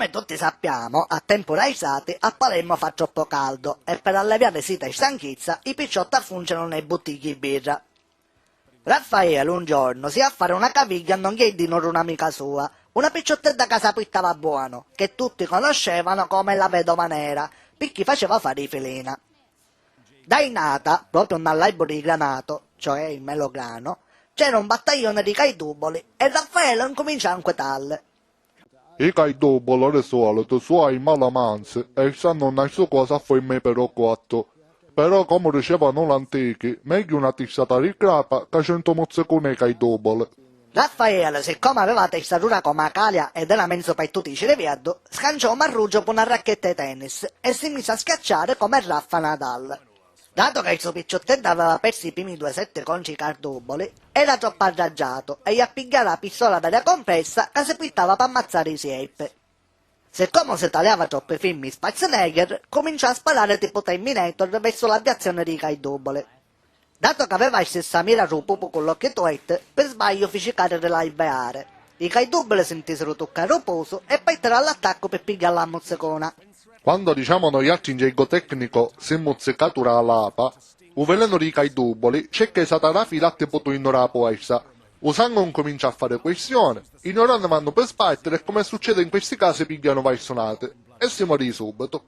Come tutti sappiamo, a temporalizzati a Palermo fa troppo caldo e per alleviare sita e stanchezza i picciotti affunciano nei bottigli di birra. Raffaele un giorno si va a fare una caviglia non gli di non un'amica sua, una picciottetta che sapeva buono, che tutti conoscevano come la vedova nera, perché faceva fare i felina. Dai nata, proprio nell'albero di granato, cioè il melograno, c'era un battaglione di caiduboli e Raffaele incominciò a inquietarle. I caiduboli di solito suoi malamanzi e sanno non so cosa fare per o quattro. Però come dicevano gli antichi, meglio una tissata di grappa che 100 mozziconi ai caiduboli. Raffaele, siccome aveva testatura come Acalia ed era mezzo pettuticcio di vierdo, scanciò un marruggio con una racchetta di tennis e si mise a schiacciare come Raffa Nadal. Dato che il suo picciottello aveva perso i primi 2 set contro i carduboli, era troppo arrabbiato e gli appigliava la pistola d'aria compressa che si pittava per ammazzare i siepe. Siccome si tagliava troppo i film di Schwarzenegger, cominciò a sparare tipo Terminator verso l'aviazione dei caiduboli. Dato che aveva la stessa mira sul pupo con l'occhietto, per sbaglio fece cadere l'alveare. I caiduboli sentisero toccare il poso e partero all'attacco per pigliare la mozzicona. Quando diciamo noi altri in gergo tecnico si mozzicatura la lapa, il veleno di caiduboli c'è che satana filate potuto ignorare la poessa. Il sangue non comincia a fare questione, ignorando vanno per sbattere e come succede in questi casi pigliano vaisonate e si morì subito.